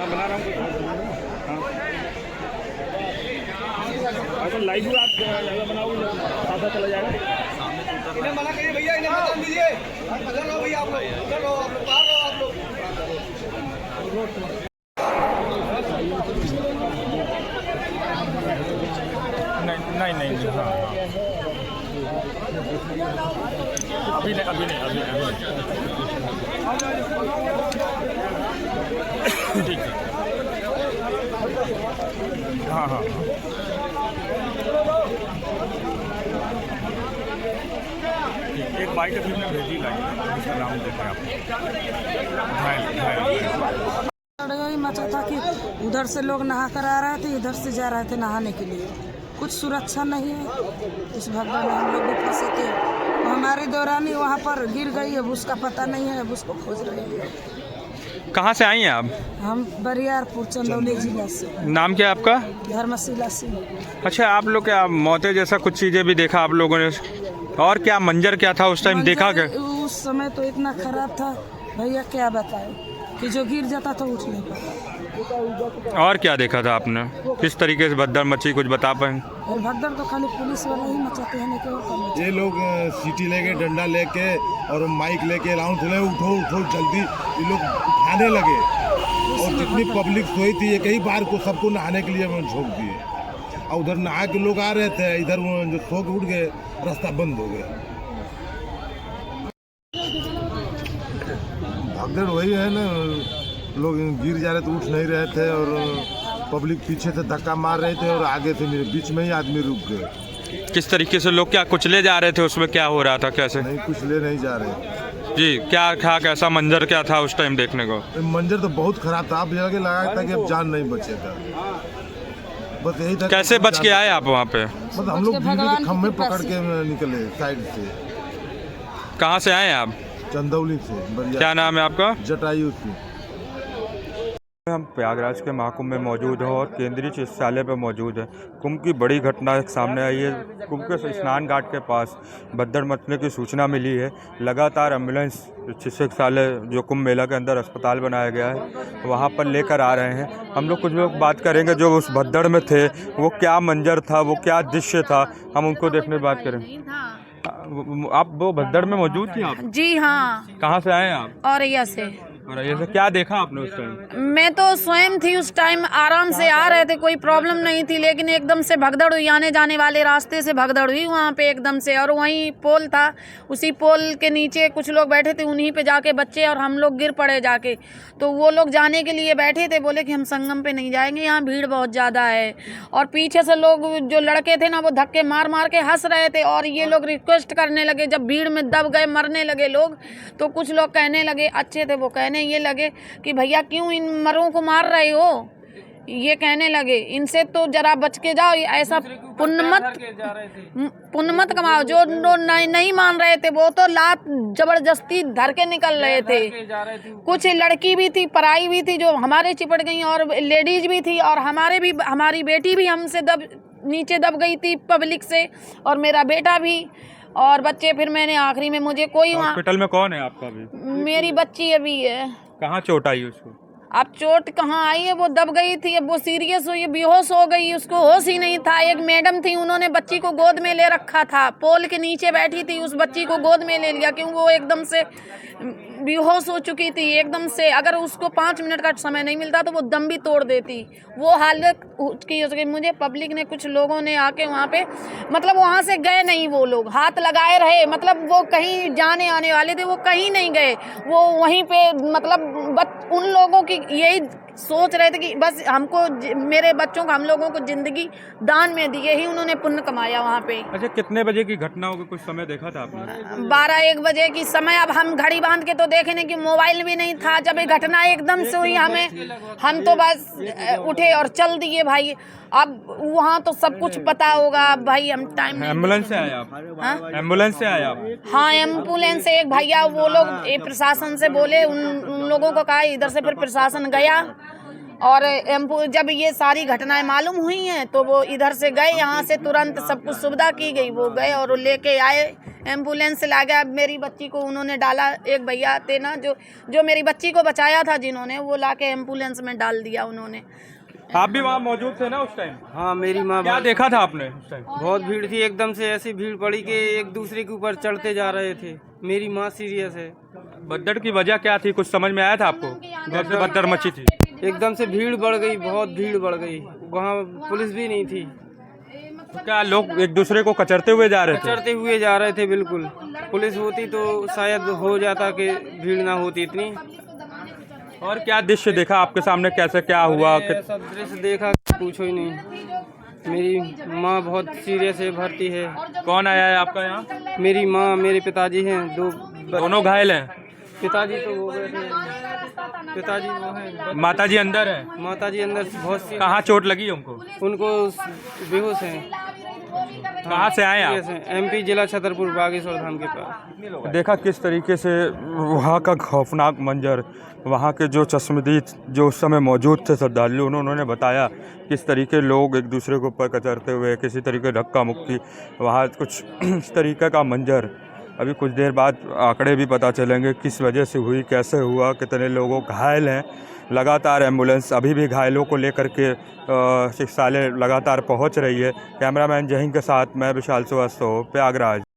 बना रहा हूँ। अगर लाइव भी आप ज़्यादा बनाओगे सादा चला जाएगा। इन्हें मना करिए भैया, इन्हें मत दीजिए। उधर रहो भैया, आप लोग उधर रहो, आप लोग बाहर रहो, आप लोग। नहीं नहीं नहीं, हाँ अभी नहीं अभी नहीं अभी नहीं। ठीक है, हाँ हाँ एक बाइक अभी मैं भेजी लाई, उसका नाम देखा है आपने। यही मचा था कि उधर से लोग नहा कर आ रहे थे, इधर से जा रहे थे नहाने के लिए। कुछ सुरक्षा नहीं है, इस भगवान में हम लोग भी फंसे थे। हमारी दौरानी वहाँ पर गिर गई, अब उसका पता नहीं है, अब उसको खोज रहे हैं। कहाँ से आई हैं आप? हम बरियारपुर चंदौली जिला से। नाम क्या है आपका? धर्मशिला सिंह। अच्छा, आप लोग क्या मौतें जैसा कुछ चीज़ें भी देखा आप लोगों ने? और क्या मंजर क्या था उस टाइम देखा क्या? उस समय तो इतना खराब था भैया, क्या बताए कि जो गिर जाता था उठ नहीं पाता। और क्या देखा था आपने? किस तरीके से भगदड़ मची, कुछ बता पाएंगे? और भगदड़ तो खाली पुलिस वाले ही मचाते हैं, नहीं कि और कौन मचाते हैं। ये लोग सीटी लेके, डंडा लेके और माइक लेके अनाउंस ले, उठो उठो जल्दी, ये लोग उठाने लगे। और जितनी पब्लिक सोई थी, एक ही बार को सबको नहाने के लिए झोंक दिए। और उधर नहा के लोग आ रहे थे, इधर जो सो के उठ गए, रास्ता बंद हो गया। भगदड़ वही है ना, लोग गिर जा रहे थे, उठ नहीं रहे थे, और पब्लिक पीछे से धक्का मार रहे थे और आगे से मेरे बीच में ही आदमी रुक गए। किस तरीके से लोग क्या कुचले जा रहे थे? उसमें क्या हो रहा था, कैसे? नहीं, कुछ ले नहीं जा रहे जी, क्या था, कैसा मंजर क्या था उस टाइम देखने को? मंजर तो बहुत खराब था, आप लगे लगा था कि अब जान नहीं बचेगा। बस यही था। कैसे बच के आए आप वहाँ पे? मतलब हम लोग बिजली के खम्भे पकड़ के निकले साइड से। कहाँ से आए आप? चंदौली से। क्या नाम है आपका? जटायु से। हम प्रयागराज के महाकुंभ में मौजूद हैं और केंद्रीय चिकित्सालय पर मौजूद है। कुंभ की बड़ी घटना एक सामने आई है। कुंभ के स्नान घाट के पास भगदड़ मचने की सूचना मिली है। लगातार एम्बुलेंस चिकित्सालय जो कुंभ मेला के अंदर अस्पताल बनाया गया है, वहाँ पर लेकर आ रहे हैं। हम लोग कुछ लोग बात करेंगे जो उस भगदड़ में थे, वो क्या मंजर था, वो क्या दृश्य था, हम उनको देखने की बात करें। आप वो भगदड़ में मौजूद थी आप? जी हाँ। कहाँ से आए आप? औरैया से। और ये क्या देखा आपने उस टाइम? मैं तो स्वयं थी उस टाइम, आराम से आ रहे थे, कोई प्रॉब्लम नहीं थी, लेकिन एकदम से भगदड़ हुई। आने जाने वाले रास्ते से भगदड़ हुई वहाँ पे एकदम से। और वहीं पोल था, उसी पोल के नीचे कुछ लोग बैठे थे, उन्हीं पे जाके बच्चे और हम लोग गिर पड़े जाके। तो वो लोग जाने के लिए बैठे थे, बोले कि हम संगम पे नहीं जाएंगे, यहाँ भीड़ बहुत ज़्यादा है। और पीछे से लोग जो लड़के थे ना, वो धक्के मार मार के हंस रहे थे। और ये लोग रिक्वेस्ट करने लगे, जब भीड़ में दब गए, मरने लगे लोग, तो कुछ लोग कहने लगे, अच्छे थे वो, कहने ये लगे कि भैया क्यों इन मरों को मार रहे हो, ये कहने लगे, इनसे तो जरा बच के जाओ, ऐसा पुण्य मत कमाओ। जो नहीं मान रहे थे वो तो लात जबरदस्ती धर के निकल रहे थे। कुछ लड़की भी थी, पराई भी थी, जो हमारे चिपट गई, और लेडीज भी थी, और हमारी बेटी भी हमसे नीचे दब गई थी पब्लिक से, और मेरा बेटा भी, और बच्चे। फिर मैंने आखिरी में, मुझे कोई वहाँ, हॉस्पिटल में कौन है आपका अभी? मेरी बच्ची अभी है। कहाँ चोट आई उसको? अब चोट कहाँ आई है, वो दब गई थी, अब वो सीरियस हुई, बेहोश हो गई, उसको होश ही नहीं था। एक मैडम थी, उन्होंने बच्ची को गोद में ले रखा था, पोल के नीचे बैठी थी, उस बच्ची को गोद में ले लिया, क्योंकि वो एकदम से बेहोश हो चुकी थी एकदम से। अगर उसको 5 मिनट का समय नहीं मिलता तो वो दम भी तोड़ देती, वो हालत की हो सके। मुझे पब्लिक ने, कुछ लोगों ने आके वहाँ पे, मतलब वहाँ से गए नहीं वो लोग, हाथ लगाए रहे, मतलब वो कहीं जाने आने वाले थे, वो कहीं नहीं गए, वो वहीं पे, मतलब उन लोगों की यही सोच रहे थे कि बस हमको, मेरे बच्चों को, हम लोगों को जिंदगी दान में दी, यही उन्होंने पुण्य कमाया वहाँ पे। अच्छा, कितने बजे की घटना होगी, कुछ समय देखा था आपने? 12-1 बजे की समय। अब हम घड़ी बांध के तो देखे नहीं, कि मोबाइल भी नहीं था जब ये घटना एकदम से हुई। हम तो बस उठे और चल दिए भाई। अब वहाँ तो सब कुछ पता होगा भाई, हम टाइम। एम्बुलेंस से आए आप? हाँ? एम्बुलेंस से आए आप? हाँ, एम्बुलेंस से एक भैया, वो लोग प्रशासन से बोले, उन लोगों को कहा, इधर से फिर प्रशासन गया, और जब ये सारी घटनाएं मालूम हुई हैं तो वो इधर से गए, यहाँ से तुरंत सब कुछ सुविधा की गई, वो गए और लेके आए एम्बुलेंस ला गया। अब मेरी बच्ची को उन्होंने डाला, एक भैया थे ना जो मेरी बच्ची को बचाया था जिन्होंने, वो ला के एम्बुलेंस में डाल दिया उन्होंने। आप भी वहाँ मौजूद थे ना उस टाइम? हाँ, मेरी माँ क्या देखा था आपने उस टाइम? बहुत भीड़ थी, एकदम से ऐसी भीड़ पड़ी कि एक दूसरे के ऊपर चढ़ते जा रहे थे। मेरी माँ सीरियस है। भगदड़ की वजह क्या थी, कुछ समझ में आया था आपको? भगदड़ मची थी, एकदम से भीड़ बढ़ गई, बहुत भीड़ बढ़ गई। वहाँ पुलिस भी नहीं थी। तो क्या लोग एक दूसरे को कचरते हुए जा रहे थे? चढ़ते हुए जा रहे थे, बिल्कुल। पुलिस होती तो शायद हो जाता कि भीड़ ना होती इतनी। और क्या दृश्य देखा आपके सामने, कैसे क्या हुआ? ऐसा दृश्य देखा पूछो ही नहीं। मेरी माँ बहुत सीरियस है, भर्ती है। कौन आया है आपका यहाँ? मेरी माँ, मेरे पिताजी हैं, दोनों घायल हैं? पिताजी तो हो गए थे, पिताजी वो हैं। माताजी अंदर है? माताजी अंदर बहुत सी, कहाँ चोट लगी उनको? उनको बेहोश हैं। कहाँ से आए आप? MP जिला छतरपुर बागेश्वर धाम के पास। देखा किस तरीके से वहाँ का खौफनाक मंजर, वहाँ के जो चश्मदीद जो उस समय मौजूद थे श्रद्धालु, उन्होंने बताया किस तरीके लोग एक दूसरे के ऊपर कचरते हुए, किसी तरीके धक्का मुक्की, वहाँ कुछ इस तरीके का मंजर। अभी कुछ देर बाद आंकड़े भी पता चलेंगे किस वजह से हुई, कैसे हुआ, कितने लोगों घायल हैं। लगातार एम्बुलेंस अभी भी घायलों को लेकर के चिकित्सालय लगातार पहुंच रही है। कैमरामैन जहीन के साथ मैं विशाल श्रीवास्तव, प्रयागराज।